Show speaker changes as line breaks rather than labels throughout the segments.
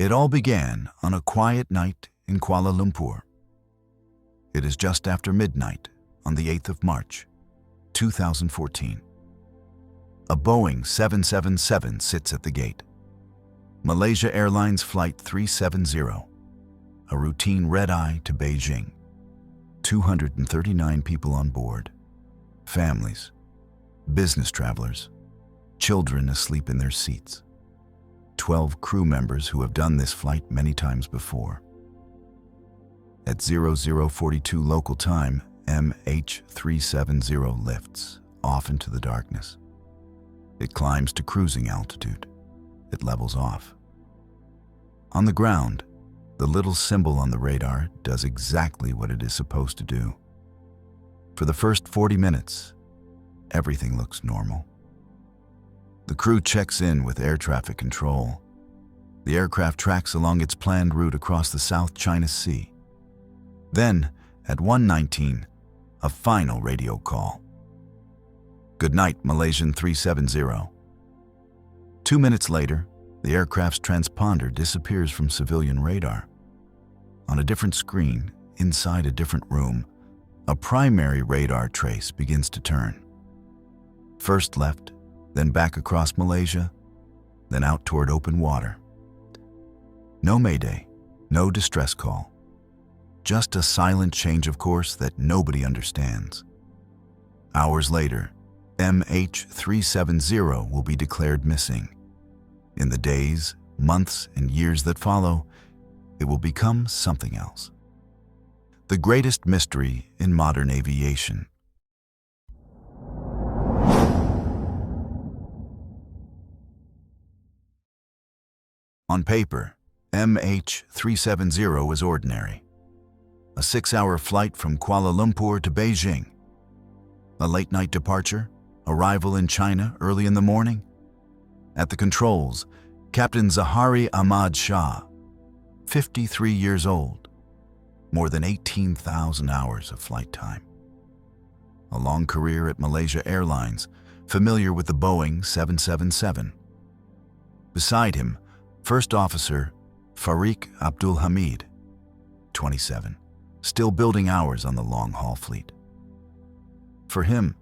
It all began on a quiet night in Kuala Lumpur. It is just after midnight on the 8th of March, 2014. A Boeing 777 sits at the gate. Malaysia Airlines Flight 370, a routine red-eye to Beijing. 239 people on board, families, business travelers, children asleep in their seats. 12 crew members who have done this flight many times before. At 0042 local time, MH370 lifts off into the darkness. It climbs to cruising altitude. It levels off. On the ground, the little symbol on the radar does exactly what it is supposed to do. For the first 40 minutes, everything looks normal. The crew checks in with air traffic control. The aircraft tracks along its planned route across the South China Sea. Then, at 1:19, a final radio call. "Good night, Malaysian 370. 2 minutes later, the aircraft's transponder disappears from civilian radar. On a different screen, inside a different room, a primary radar trace begins to turn. First left, then back across Malaysia, then out toward open water. No mayday, no distress call. Just a silent change of course that nobody understands. Hours later, MH370 will be declared missing. In the days, months, and years that follow, it will become something else. The greatest mystery in modern aviation. On paper, MH370 is ordinary. A 6-hour flight from Kuala Lumpur to Beijing. A late-night departure, arrival in China early in the morning. At the controls, Captain Zahari Ahmad Shah, 53 years old, more than 18,000 hours of flight time. A long career at Malaysia Airlines, familiar with the Boeing 777. Beside him, First Officer Farik Abdul Hamid, 27, still building hours on the long-haul fleet. For him,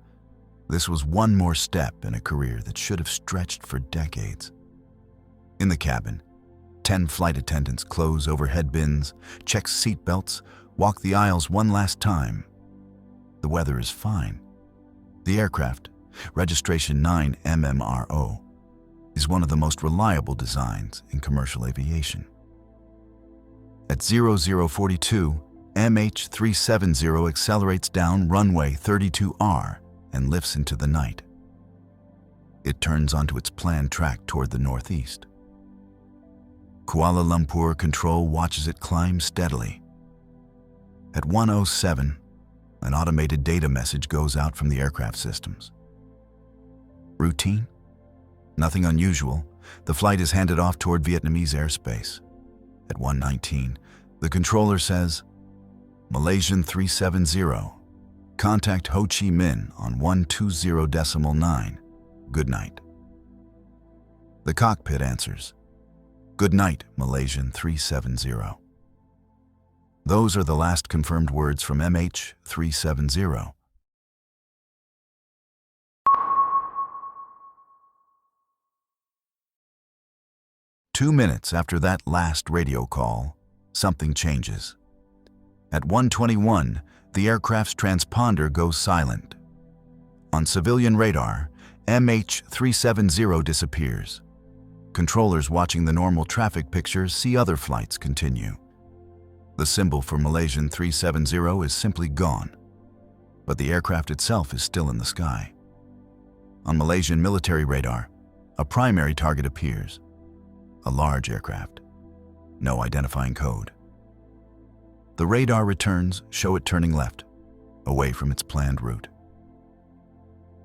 this was one more step in a career that should have stretched for decades. In the cabin, 10 flight attendants close overhead bins, check seat belts, walk the aisles one last time. The weather is fine. The aircraft, registration 9 MMRO, is one of the most reliable designs in commercial aviation. At 0042, MH370 accelerates down runway 32R and lifts into the night. It turns onto its planned track toward the northeast. Kuala Lumpur control watches it climb steadily. At 1:07, an automated data message goes out from the aircraft systems. Routine? Nothing unusual. The flight is handed off toward Vietnamese airspace. At 1:19, the controller says, "Malaysian 370, contact Ho Chi Minh on 120.9. Good night." The cockpit answers, "Good night, Malaysian 370. Those are the last confirmed words from MH370. Two minutes after that last radio call, something changes. At 1:21, the aircraft's transponder goes silent. On civilian radar, MH370 disappears. Controllers watching the normal traffic pictures see other flights continue. The symbol for Malaysian 370 is simply gone, but the aircraft itself is still in the sky. On Malaysian military radar, a primary target appears. A large aircraft. No identifying code. The radar returns show it turning left, away from its planned route.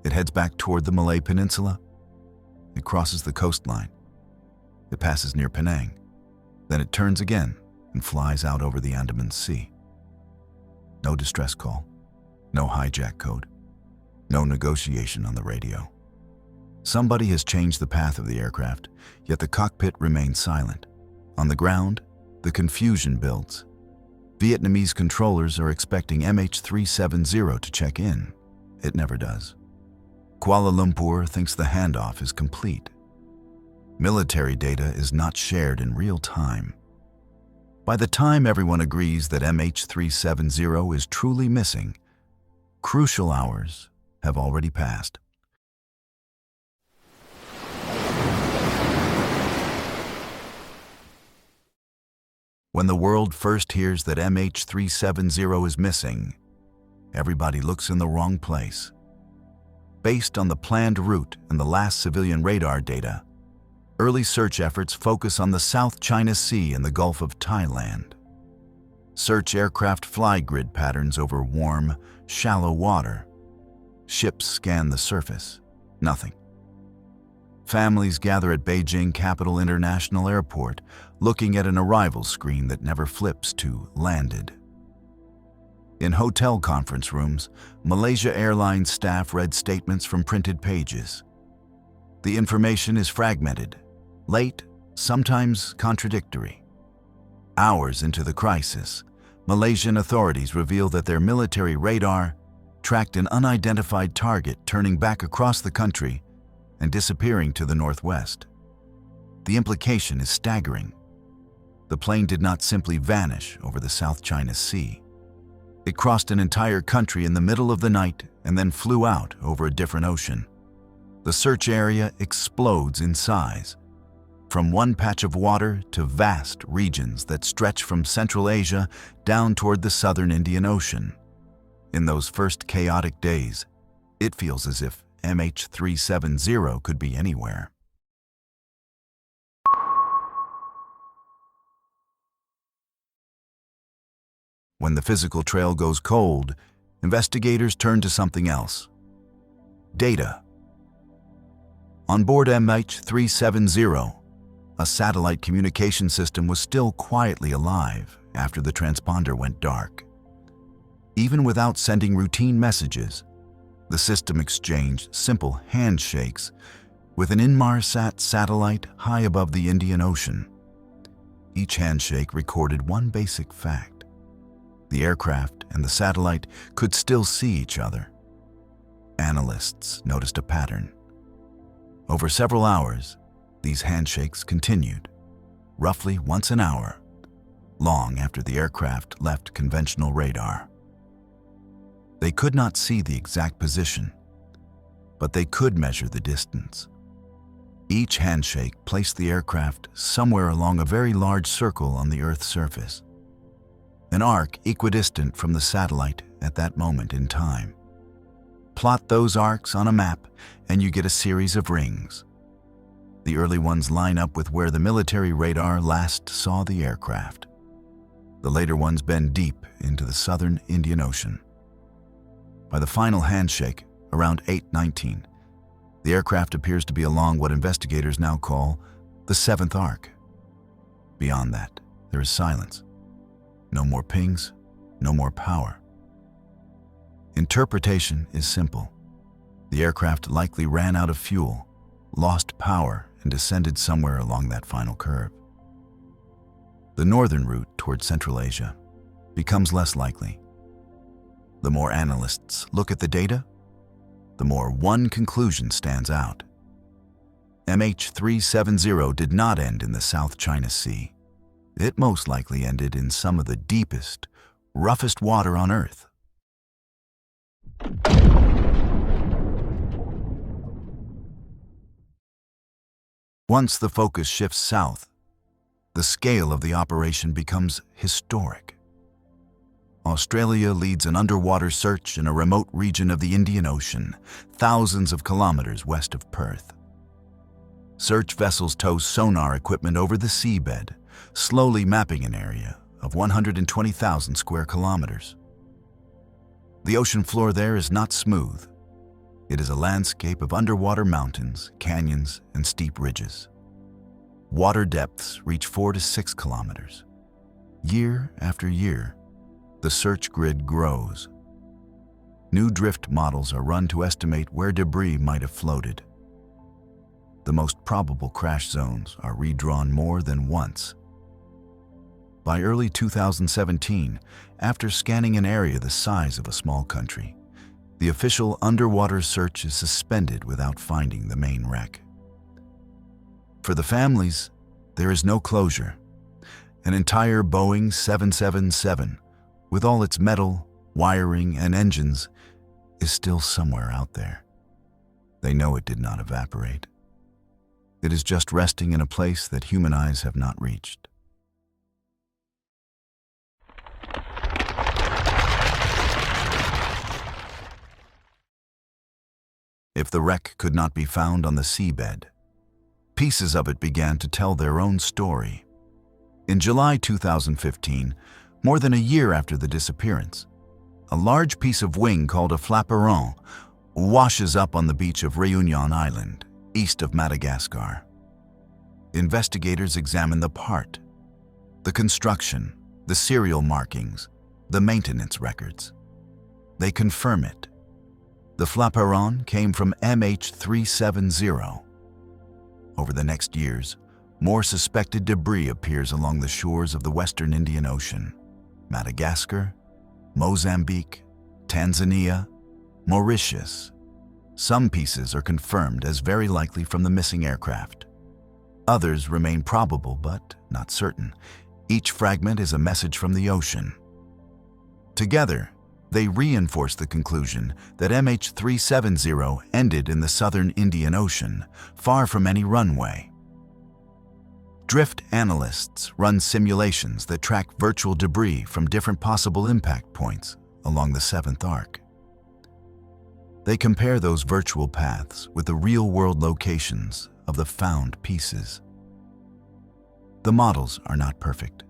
It heads back toward the Malay Peninsula. It crosses the coastline. It passes near Penang. Then it turns again and flies out over the Andaman Sea. No distress call. No hijack code. No negotiation on the radio. Somebody has changed the path of the aircraft, yet the cockpit remains silent. On the ground, the confusion builds. Vietnamese controllers are expecting MH370 to check in. It never does. Kuala Lumpur thinks the handoff is complete. Military data is not shared in real time. By the time everyone agrees that MH370 is truly missing, crucial hours have already passed. When the world first hears that MH370 is missing, everybody looks in the wrong place. Based on the planned route and the last civilian radar data, early search efforts focus on the South China Sea and the Gulf of Thailand. Search aircraft fly grid patterns over warm, shallow water. Ships scan the surface. Nothing. Families gather at Beijing Capital International Airport, looking at an arrival screen that never flips to landed. In hotel conference rooms, Malaysia Airlines staff read statements from printed pages. The information is fragmented, late, sometimes contradictory. Hours into the crisis, Malaysian authorities reveal that their military radar tracked an unidentified target turning back across the country and disappearing to the northwest. The implication is staggering. The plane did not simply vanish over the South China Sea. It crossed an entire country in the middle of the night and then flew out over a different ocean. The search area explodes in size, from one patch of water to vast regions that stretch from Central Asia down toward the southern Indian Ocean. In those first chaotic days, it feels as if MH370 could be anywhere. When the physical trail goes cold, investigators turn to something else: data. On board MH370, a satellite communication system was still quietly alive after the transponder went dark. Even without sending routine messages, the system exchanged simple handshakes with an Inmarsat satellite high above the Indian Ocean. Each handshake recorded one basic fact: the aircraft and the satellite could still see each other. Analysts noticed a pattern. Over several hours, these handshakes continued, roughly once an hour, long after the aircraft left conventional radar. They could not see the exact position, but they could measure the distance. Each handshake placed the aircraft somewhere along a very large circle on the Earth's surface, an arc equidistant from the satellite at that moment in time. Plot those arcs on a map and you get a series of rings. The early ones line up with where the military radar last saw the aircraft. The later ones bend deep into the southern Indian Ocean. By the final handshake, around 8:19, the aircraft appears to be along what investigators now call the seventh arc. Beyond that, there is silence. No more pings, no more power. Interpretation is simple. The aircraft likely ran out of fuel, lost power, and descended somewhere along that final curve. The northern route toward Central Asia becomes less likely. The more analysts look at the data, the more one conclusion stands out. MH370 did not end in the South China Sea. It most likely ended in some of the deepest, roughest water on Earth. Once the focus shifts south, the scale of the operation becomes historic. Australia leads an underwater search in a remote region of the Indian Ocean, thousands of kilometers west of Perth. Search vessels tow sonar equipment over the seabed, slowly mapping an area of 120,000 square kilometers. The ocean floor there is not smooth. It is a landscape of underwater mountains, canyons, and steep ridges. Water depths reach 4 to 6 kilometers. Year after year, the search grid grows. New drift models are run to estimate where debris might have floated. The most probable crash zones are redrawn more than once, By early 2017, after scanning an area the size of a small country, the official underwater search is suspended without finding the main wreck. For the families, there is no closure. An entire Boeing 777, with all its metal, wiring, and engines, is still somewhere out there. They know it did not evaporate. It is just resting in a place that human eyes have not reached. If the wreck could not be found on the seabed, pieces of it began to tell their own story. In July 2015, more than a year after the disappearance, a large piece of wing called a flaperon washes up on the beach of Réunion Island, east of Madagascar. Investigators examine the part, the construction, the serial markings, the maintenance records. They confirm it. The flaperon came from MH370. Over the next years, more suspected debris appears along the shores of the Western Indian Ocean, Madagascar, Mozambique, Tanzania, Mauritius. Some pieces are confirmed as very likely from the missing aircraft. Others remain probable but not certain. Each fragment is a message from the ocean. Together, they reinforce the conclusion that MH370 ended in the southern Indian Ocean, far from any runway. Drift analysts run simulations that track virtual debris from different possible impact points along the seventh arc. They compare those virtual paths with the real-world locations of the found pieces. The models are not perfect.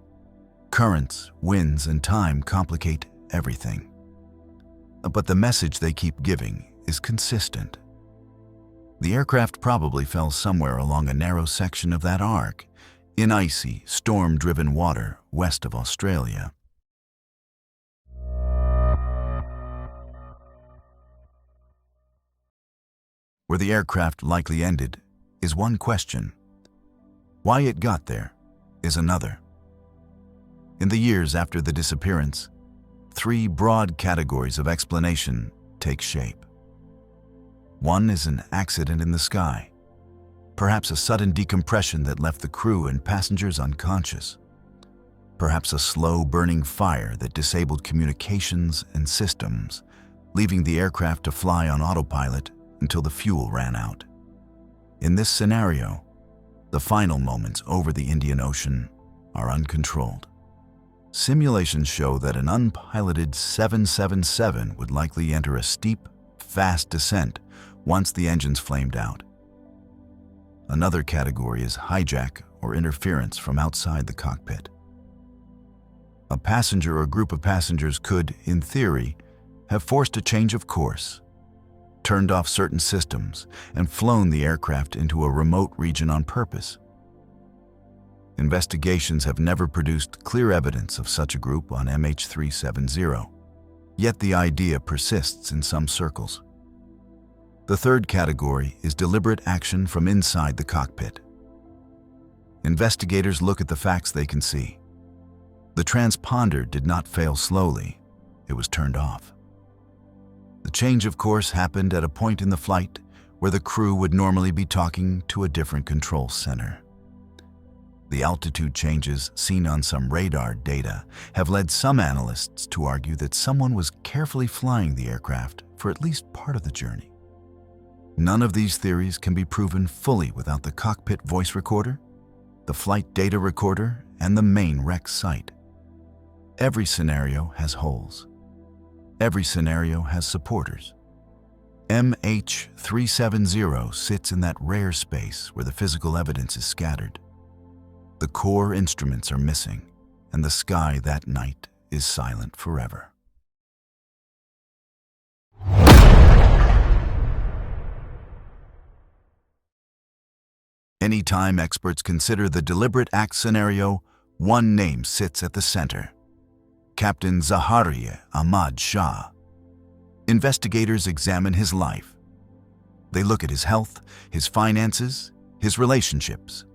Currents, winds, and time complicate everything. But the message they keep giving is consistent. The aircraft probably fell somewhere along a narrow section of that arc, in icy, storm-driven water west of Australia. Where the aircraft likely ended is one question. Why it got there is another. In the years after the disappearance, three broad categories of explanation take shape. One is an accident in the sky, perhaps a sudden decompression that left the crew and passengers unconscious. Perhaps a slow burning fire that disabled communications and systems, leaving the aircraft to fly on autopilot until the fuel ran out. In this scenario, the final moments over the Indian Ocean are uncontrolled. Simulations show that an unpiloted 777 would likely enter a steep, fast descent once the engines flamed out. Another category is hijack or interference from outside the cockpit. A passenger or group of passengers could, in theory, have forced a change of course, turned off certain systems, and flown the aircraft into a remote region on purpose. Investigations have never produced clear evidence of such a group on MH370, yet the idea persists in some circles. The third category is deliberate action from inside the cockpit. Investigators look at the facts they can see. The transponder did not fail slowly, it was turned off. The change of course happened at a point in the flight where the crew would normally be talking to a different control center. The altitude changes seen on some radar data have led some analysts to argue that someone was carefully flying the aircraft for at least part of the journey. None of these theories can be proven fully without the cockpit voice recorder, the flight data recorder, and the main wreck site. Every scenario has holes. Every scenario has supporters. MH370 sits in that rare space where the physical evidence is scattered. The core instruments are missing, and the sky that night is silent forever. Anytime experts consider the deliberate act scenario, one name sits at the center: Captain Zahariya Ahmad Shah. Investigators examine his life. They look at his health, his finances, his relationships.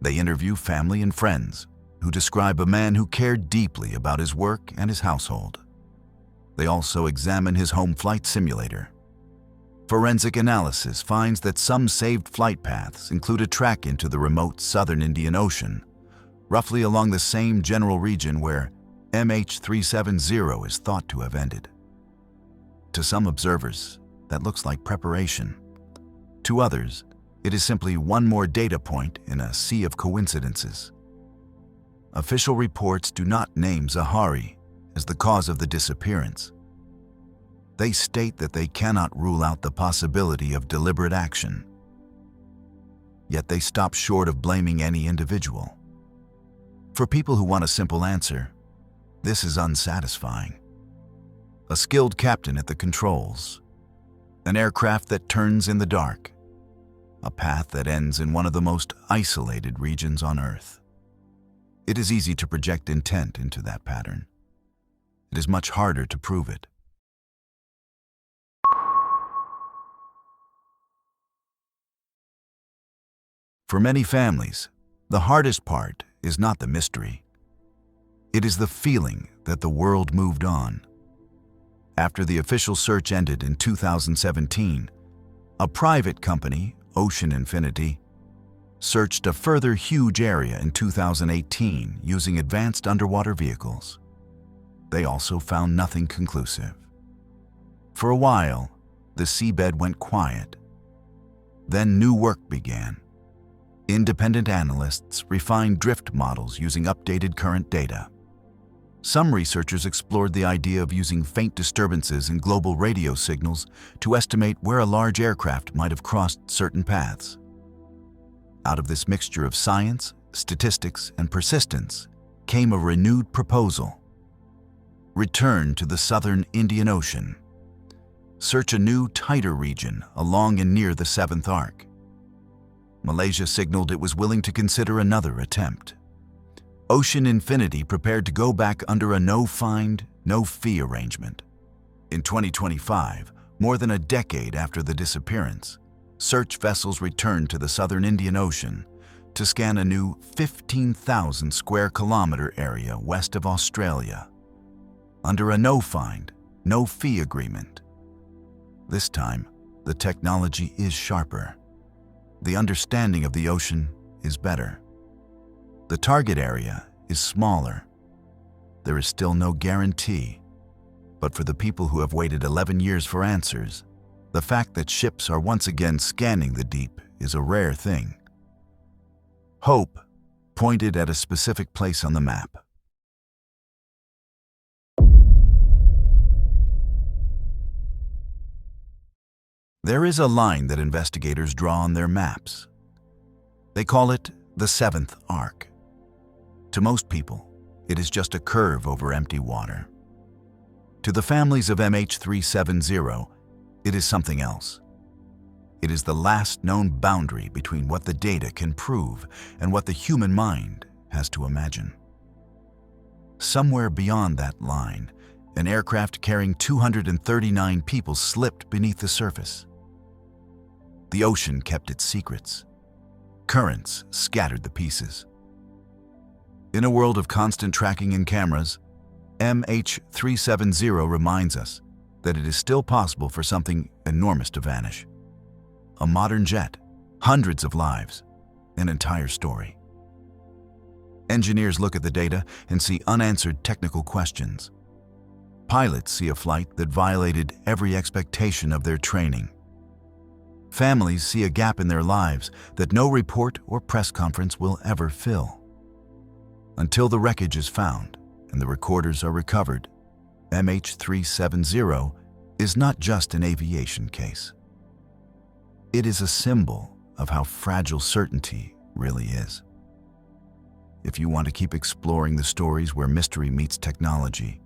They interview family and friends who describe a man who cared deeply about his work and his household. They also examine his home flight simulator. Forensic analysis finds that some saved flight paths include a track into the remote southern Indian Ocean, roughly along the same general region where MH370 is thought to have ended. To some observers, that looks like preparation. To others, it is simply one more data point in a sea of coincidences. Official reports do not name Zahari as the cause of the disappearance. They state that they cannot rule out the possibility of deliberate action. Yet they stop short of blaming any individual. For people who want a simple answer, this is unsatisfying. A skilled captain at the controls, an aircraft that turns in the dark, a path that ends in one of the most isolated regions on Earth. It is easy to project intent into that pattern. It is much harder to prove it. For many families, the hardest part is not the mystery. It is the feeling that the world moved on. After the official search ended in 2017, a private company, Ocean Infinity, searched a further huge area in 2018 using advanced underwater vehicles. They also found nothing conclusive. For a while, the seabed went quiet. Then new work began. Independent analysts refined drift models using updated current data. Some researchers explored the idea of using faint disturbances in global radio signals to estimate where a large aircraft might have crossed certain paths. Out of this mixture of science, statistics, and persistence came a renewed proposal. Return to the southern Indian Ocean. Search a new, tighter region along and near the seventh arc. Malaysia signaled it was willing to consider another attempt. Ocean Infinity prepared to go back under a no-find, no-fee arrangement. In 2025, more than a decade after the disappearance, search vessels returned to the southern Indian Ocean to scan a new 15,000 square kilometer area west of Australia, under a no-find, no-fee agreement. This time, the technology is sharper. The understanding of the ocean is better. The target area is smaller. There is still no guarantee, but for the people who have waited 11 years for answers, the fact that ships are once again scanning the deep is a rare thing. Hope pointed at a specific place on the map. There is a line that investigators draw on their maps. They call it the seventh arc. To most people, it is just a curve over empty water. To the families of MH370, it is something else. It is the last known boundary between what the data can prove and what the human mind has to imagine. Somewhere beyond that line, an aircraft carrying 239 people slipped beneath the surface. The ocean kept its secrets. Currents scattered the pieces. In a world of constant tracking and cameras, MH370 reminds us that it is still possible for something enormous to vanish. A modern jet, hundreds of lives, an entire story. Engineers look at the data and see unanswered technical questions. Pilots see a flight that violated every expectation of their training. Families see a gap in their lives that no report or press conference will ever fill. Until the wreckage is found and the recorders are recovered, MH370 is not just an aviation case. It is a symbol of how fragile certainty really is. If you want to keep exploring the stories where mystery meets technology,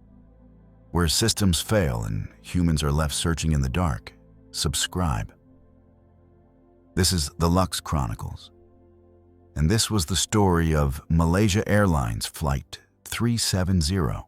where systems fail and humans are left searching in the dark, subscribe. This is the Lux Chronicles, and this was the story of Malaysia Airlines Flight 370.